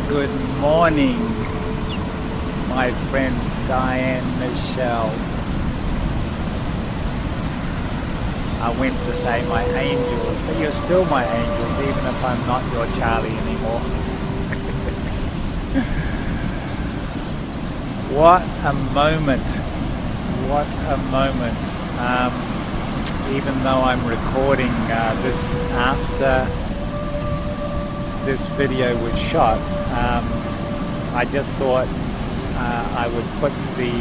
Good morning, my friends Diane, Michelle. I went to say my angels, but you're still my angels, even if I'm not your Charlie anymore. What a moment. What a moment. Even though I'm recording this after this video was shot, I just thought I would put the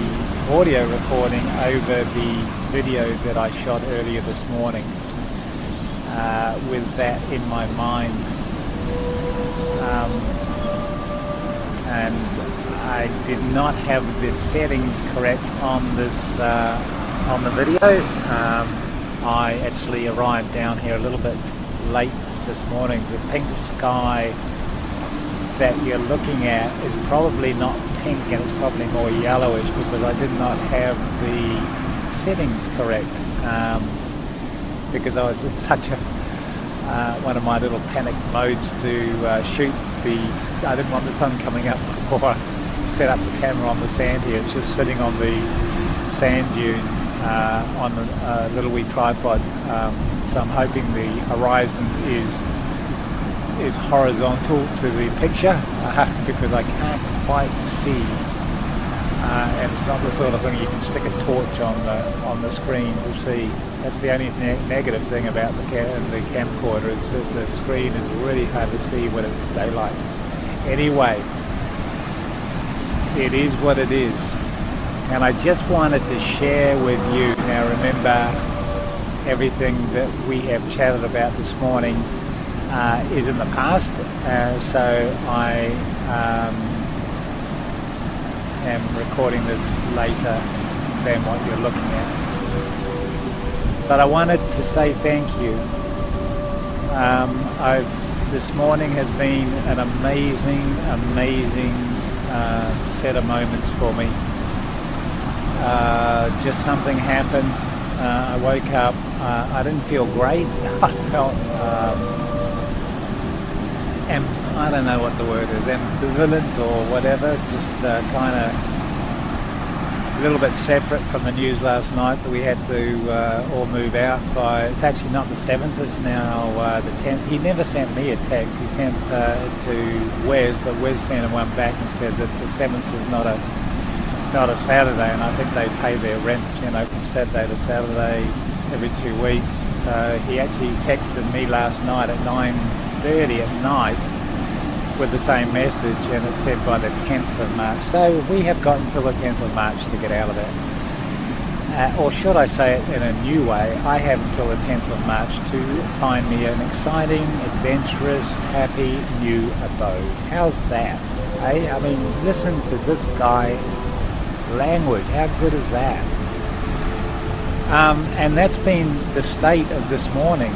audio recording over the video that I shot earlier this morning with that in my mind. And I did not have the settings correct on this on the video. I actually arrived down here a little bit late this morning. The pink sky that you're looking at is probably not pink, and it's probably more yellowish because I did not have the settings correct, because I was in such a one of my little panic modes to shoot I didn't want the sun coming up before I set up the camera on the sand here. It's just sitting on the sand dune on a little wee tripod, so I'm hoping the horizon is horizontal to the picture, because I can't quite see, and it's not the sort of thing you can stick a torch on the screen to see. That's the only negative thing about the camcorder, is that the screen is really hard to see when it's daylight. Anyway, it is what it is, and I just wanted to share with you. Now remember, everything that we have chatted about this morning is in the past, so I am recording this later than what you're looking at. But I wanted to say thank you. This morning has been an amazing set of moments for me. Just something happened. I woke up. I didn't feel great. I felt, I don't know what the word is, ambivalent or whatever, just kind of a little bit separate from the news last night that we had to all move out by, it's actually not the 7th, it's now the 10th. He never sent me a text, he sent it to Wes, but Wes sent him one back and said that the 7th was not a Saturday, and I think they pay their rents, from Saturday to Saturday every 2 weeks. So he actually texted me last night at 9:30 at night with the same message, and it said by the 10th of March. So we have got until the 10th of March to get out of that. Or should I say it in a new way, I have until the 10th of March to find me an exciting, adventurous, happy new abode. How's that? Eh? I mean, listen to this guy language. How good is that? And that's been the state of this morning.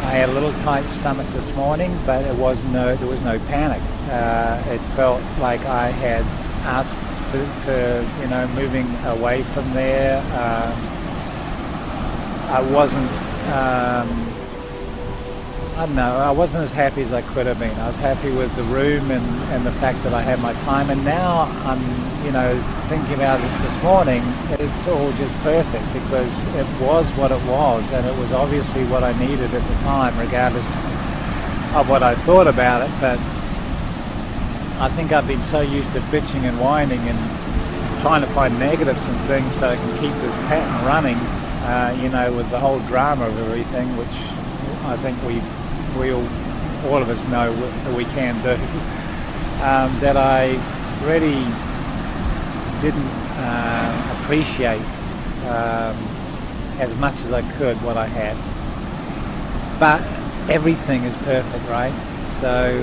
I had a little tight stomach this morning, but there was no panic. It felt like I had asked for moving away from there. I wasn't, I wasn't as happy as I could have been. I was happy with the room and the fact that I had my time, and now I'm, thinking about it this morning, it's all just perfect because it was what it was, and it was obviously what I needed at the time, regardless of what I thought about it. But I think I've been so used to bitching and whining and trying to find negatives and things so I can keep this pattern running, with the whole drama of everything, which I think all of us know that we can do, that I really didn't appreciate as much as I could what I had. But everything is perfect, right? So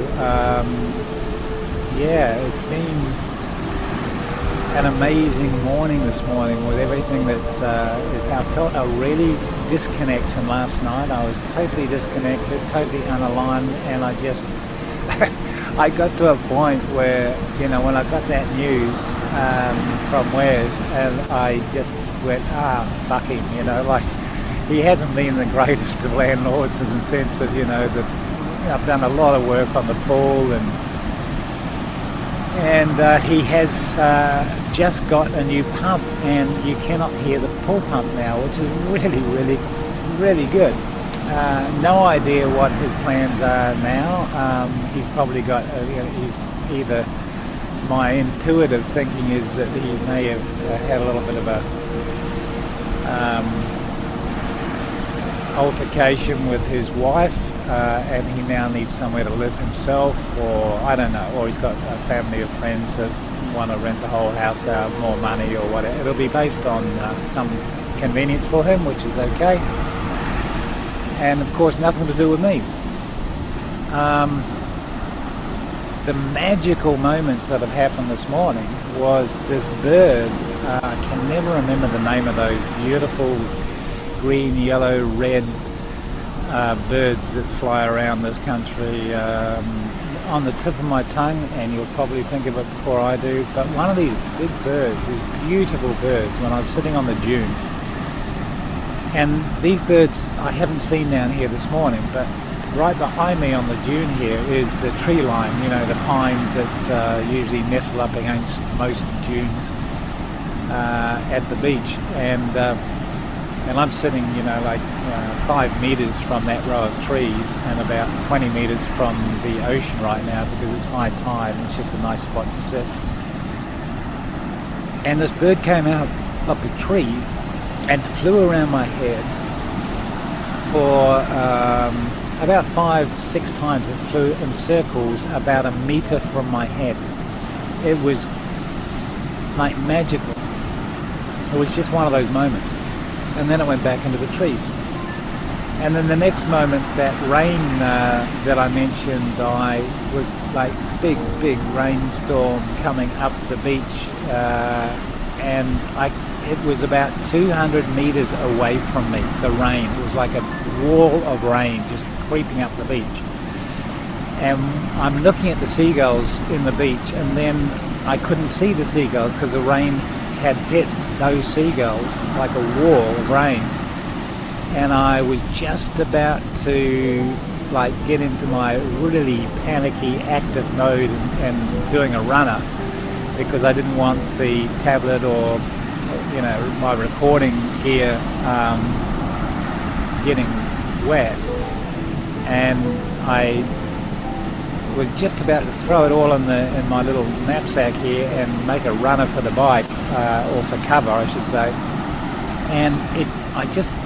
it's been an amazing morning this morning with everything that's I felt a really disconnection last night. I was totally disconnected, totally unaligned, and I just I got to a point where, when I got that news from Wes, and I just went, fuck him, like, he hasn't been the greatest of landlords in the sense of, that I've done a lot of work on the pool and and he has just got a new pump, and you cannot hear the pull pump now, which is really, really, really good. No idea what his plans are now. He's probably got, he's either, my intuitive thinking is that he may have had a little bit of a altercation with his wife, and he now needs somewhere to live himself, or I don't know, or he's got a family of friends that want to rent the whole house out, more money or whatever. It'll be based on some convenience for him, which is okay, and of course nothing to do with me. The magical moments that have happened this morning was this bird. I can never remember the name of those beautiful green, yellow, red birds that fly around this country, on the tip of my tongue, and you'll probably think of it before I do. But one of these big birds, these beautiful birds, when I was sitting on the dune, and these birds I haven't seen down here this morning, but right behind me on the dune here is the tree line, the pines that usually nestle up against most dunes at the beach, and I'm sitting, 5 meters from that row of trees and about 20 meters from the ocean right now because it's high tide and it's just a nice spot to sit. And this bird came out of the tree and flew around my head for about 5-6 times. It flew in circles about a meter from my head. It was like magical. It was just one of those moments. And then it went back into the trees. And then the next moment, that rain that I mentioned, I was like big rainstorm coming up the beach, and it was about 200 meters away from me, the rain. It was like a wall of rain just creeping up the beach. And I'm looking at the seagulls in the beach, and then I couldn't see the seagulls because the rain had hit those seagulls like a wall of rain. And I was just about to get into my really panicky active mode and doing a runner, because I didn't want the tablet or my recording gear getting wet. And I was just about to throw it all in my little knapsack here and make a runner for the bike, or for cover I should say, and I just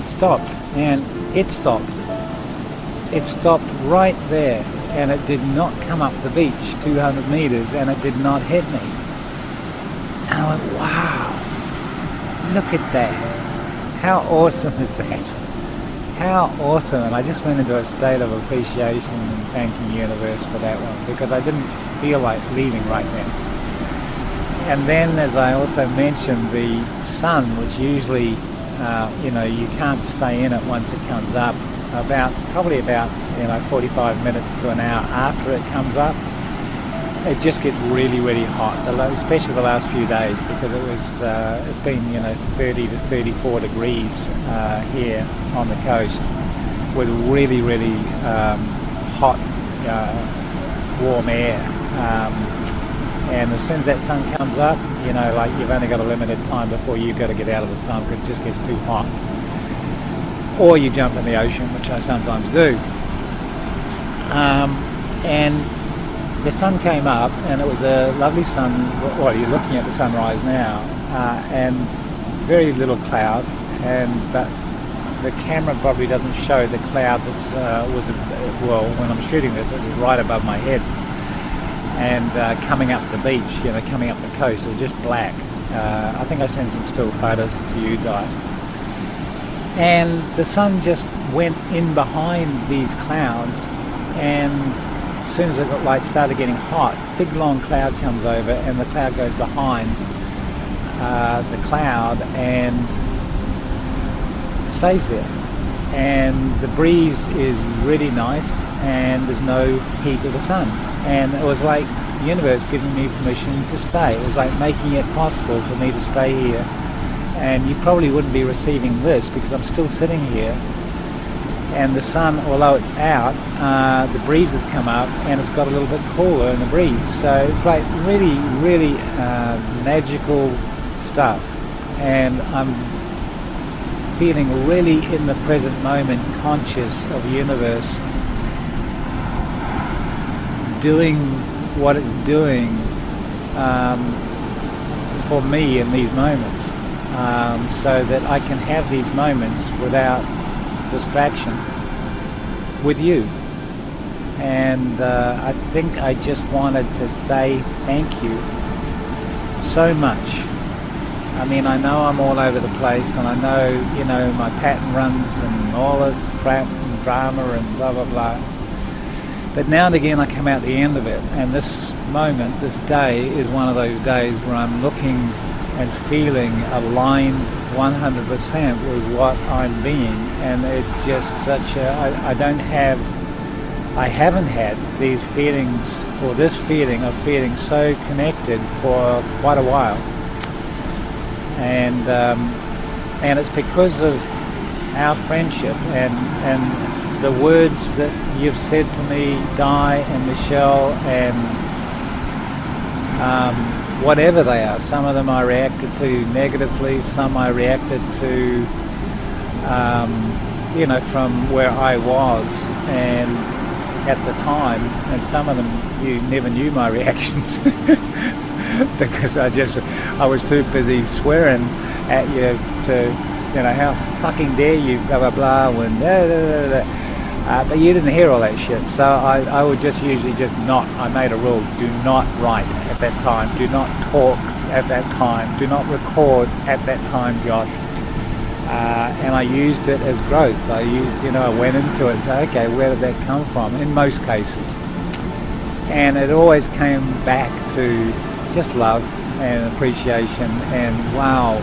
stopped, and it stopped right there, and it did not come up the beach 200 meters, and it did not hit me. And I went, wow, look at that, how awesome is that? How awesome. And I just went into a state of appreciation and thanking the universe for that one, because I didn't feel like leaving right then. And then, as I also mentioned, the sun, which usually you can't stay in it once it comes up, probably about 45 minutes to an hour after it comes up, it just gets really, really hot, especially the last few days, because it's been 30 to 34 degrees here on the coast, with really, really hot, warm air. And as soon as that sun comes up, you've only got a limited time before you've got to get out of the sun, because it just gets too hot. Or you jump in the ocean, which I sometimes do. And the sun came up, and it was a lovely sun. Well, you're looking at the sunrise now, and very little cloud, but the camera probably doesn't show the cloud when I'm shooting this, it was right above my head. And coming up the beach, coming up the coast, it was just black. I think I sent some still photos to you, Di. And the sun just went in behind these clouds, and as soon as it started getting hot, big long cloud comes over, and the cloud goes behind the cloud and stays there. And the breeze is really nice, and there's no heat of the sun. And it was like the universe giving me permission to stay. It was like making it possible for me to stay here. And you probably wouldn't be receiving this, because I'm still sitting here and the sun, although it's out, the breeze has come up and it's got a little bit cooler in the breeze. So it's like really, really magical stuff. And I'm feeling really in the present moment, conscious of the universe doing what it's doing for me in these moments, so that I can have these moments without distraction with you. And I think I just wanted to say thank you so much. I mean, I know I'm all over the place, and I know, you know, my pattern runs and all this crap and drama and blah, blah, blah. But now and again I come out the end of it, and this moment, this day, is one of those days where I'm looking and feeling aligned 100% with what I'm being. And it's just such a, I haven't had these feelings, or this feeling of feeling so connected for quite a while. And it's because of our friendship and the words that you've said to me, Di and Michelle, and whatever they are. Some of them I reacted to negatively, some I reacted to, you know, from where I was and at the time, and some of them you never knew my reactions. Because I was too busy swearing at you to, you know, how fucking dare you, blah, blah, blah, and da, da, da, da. But you didn't hear all that shit. So I would just usually just not, I made a rule, do not write at that time, do not talk at that time, do not record at that time, Josh. And I used it as growth. I used, you know, I went into it and said, okay, where did that come from, in most cases. And it always came back to just love and appreciation, and wow,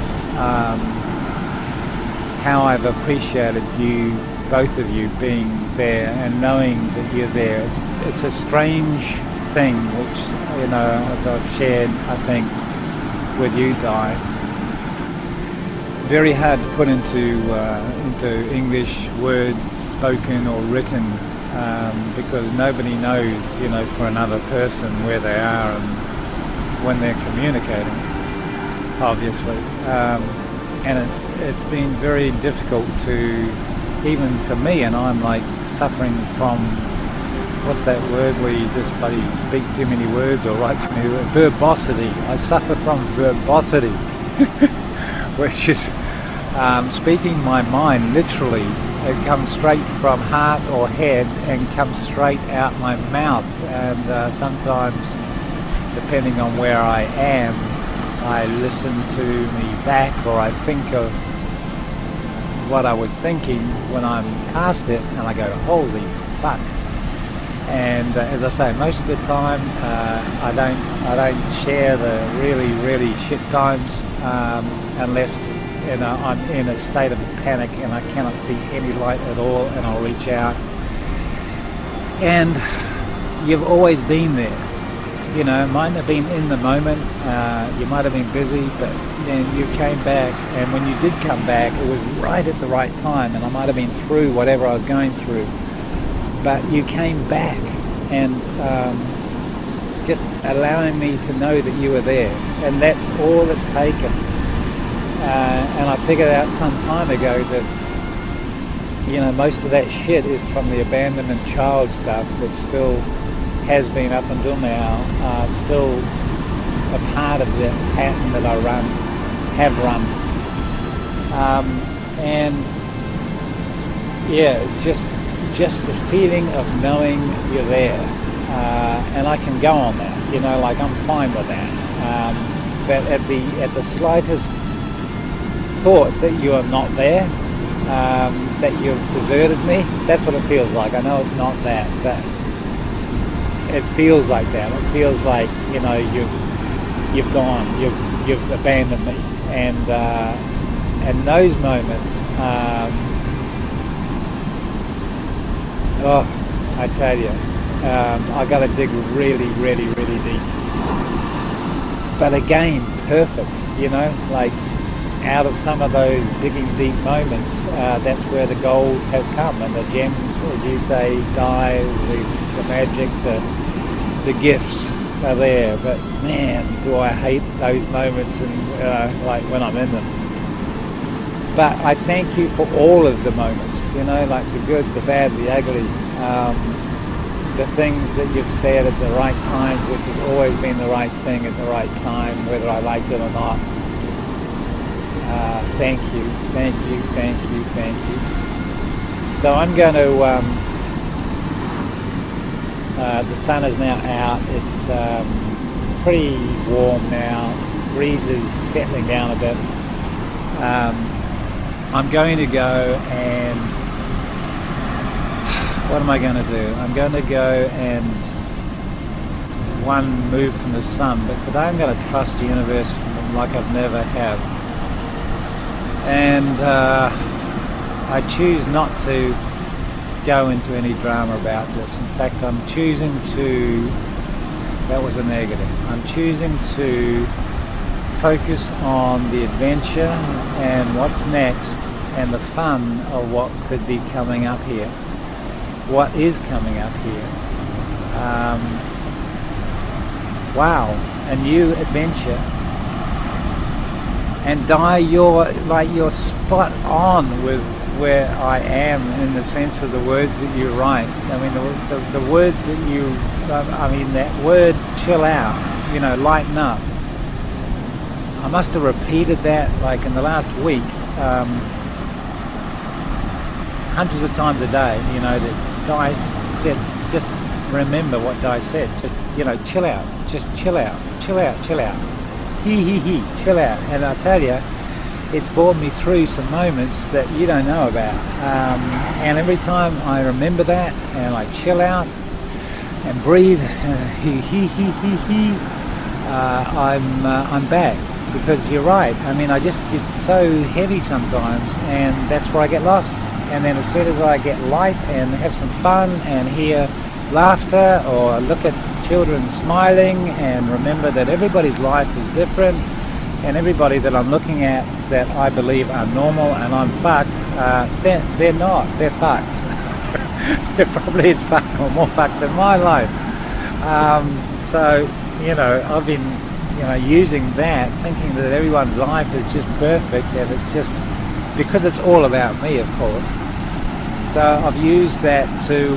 how I've appreciated you, both of you, being there and knowing that you're there. It's a strange thing, which, you know, as I've shared, I think, with you, Di, very hard to put into English words, spoken or written, because nobody knows, you know, for another person where they are and when they're communicating, obviously, and it's been very difficult to, even for me, and I'm like suffering from, what's that word where you just bloody speak too many words or write too many words? Verbosity. I suffer from verbosity, which is speaking my mind literally. It comes straight from heart or head and comes straight out my mouth, and sometimes, depending on where I am, I listen to me back, or I think of what I was thinking when I'm past it, and I go, holy fuck. And as I say, most of the time I don't share the really, really shit times unless, you know, I'm in a state of panic and I cannot see any light at all, and I'll reach out. And you've always been there. You know, mightn't have been in the moment, you might have been busy, but then you came back, and when you did come back, it was right at the right time, and I might have been through whatever I was going through, but you came back, and just allowing me to know that you were there, and that's all it's taken. And I figured out some time ago that, you know, most of that shit is from the abandonment child stuff that still has been up until now, still a part of the pattern that I have run. And yeah, it's just the feeling of knowing you're there. And I can go on that, you know, like I'm fine with that. But at the slightest thought that you are not there, that you've deserted me, that's what it feels like. I know it's not that, but it feels like that. It feels like, you know, you've gone, you've abandoned me, and those moments, oh, I tell you, I got to dig really, really, really deep. But again, perfect, you know, like out of some of those digging deep moments, that's where the gold has come, and the gems, as you say, die, the magic, the gifts are there. But man, do I hate those moments, and like when I'm in them. But I thank you for all of the moments, like the good, the bad, the ugly, the things that you've said at the right times, which has always been the right thing at the right time, whether I liked it or not. Thank you, thank you, thank you, thank you. So I'm going to, the sun is now out, it's pretty warm now, breeze is settling down a bit. I'm going to go and, what am I going to do? I'm going to go and move from the sun, but today I'm going to trust the universe like I've never have. And I choose not to go into any drama about this. In fact, I'm choosing to, that was a negative, I'm choosing to focus on the adventure and what's next and the fun of what could be coming up here. What is coming up here. Wow, a new adventure. And Di, you're spot on with where I am in the sense of the words that you write. I mean, the words that you, that word chill out, lighten up. I must have repeated that like in the last week, hundreds of times a day, that Di said, just remember what Di said, just, chill out, just chill out, chill out, chill out. He, chill out. And I tell you, it's brought me through some moments that you don't know about. And every time I remember that and I chill out and breathe, I'm back. Because you're right. I just get so heavy sometimes, and that's where I get lost. And then as soon as I get light and have some fun and hear laughter or look at children smiling and remember that everybody's life is different, and everybody that I'm looking at that I believe are normal and I'm fucked, they're not. They're fucked. They're probably as fucked or more fucked than my life. So, I've been using that, thinking that everyone's life is just perfect, and it's just because it's all about me, of course. So I've used that to,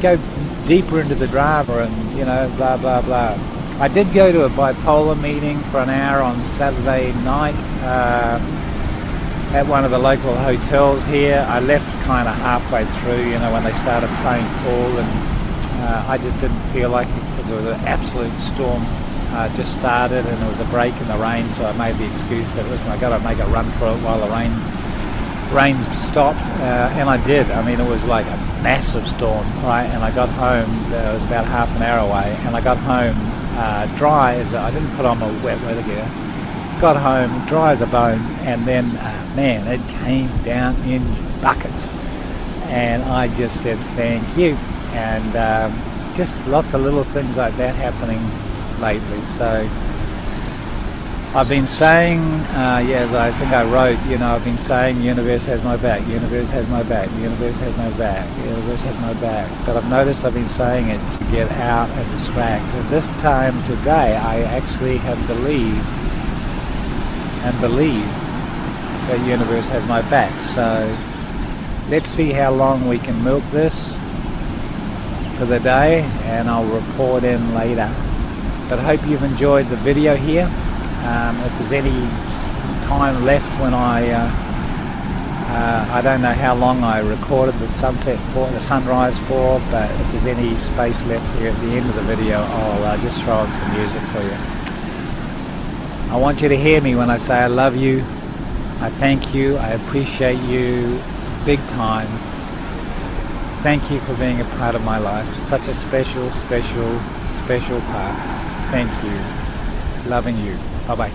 go deeper into the drama and, blah, blah, blah. I did go to a bipolar meeting for an hour on Saturday night at one of the local hotels here. I left kind of halfway through, when they started playing pool, and I just didn't feel like it because it was an absolute storm. Just started and there was a break in the rain, so I made the excuse that, listen, I got to make a run for it while the rain's stopped, and I did. It was like a massive storm, right? And I got home, it was about half an hour away, and I got home dry as I didn't put on my wet weather gear. Got home dry as a bone, and then man, it came down in buckets, and I just said thank you, and just lots of little things like that happening lately. So I've been saying, as I think I wrote, I've been saying universe has my back, universe has my back, universe has my back, universe has my back. But I've noticed I've been saying it to get out and distract. And this time today I actually have believed that universe has my back. So let's see how long we can milk this for the day, and I'll report in later. But I hope you've enjoyed the video here. If there's any time left when I don't know how long I recorded the sunrise for, but if there's any space left here at the end of the video, I'll just throw in some music for you. I want you to hear me when I say I love you, I thank you, I appreciate you big time. Thank you for being a part of my life. Such a special, special, special part. Thank you. Loving you. Bye-bye.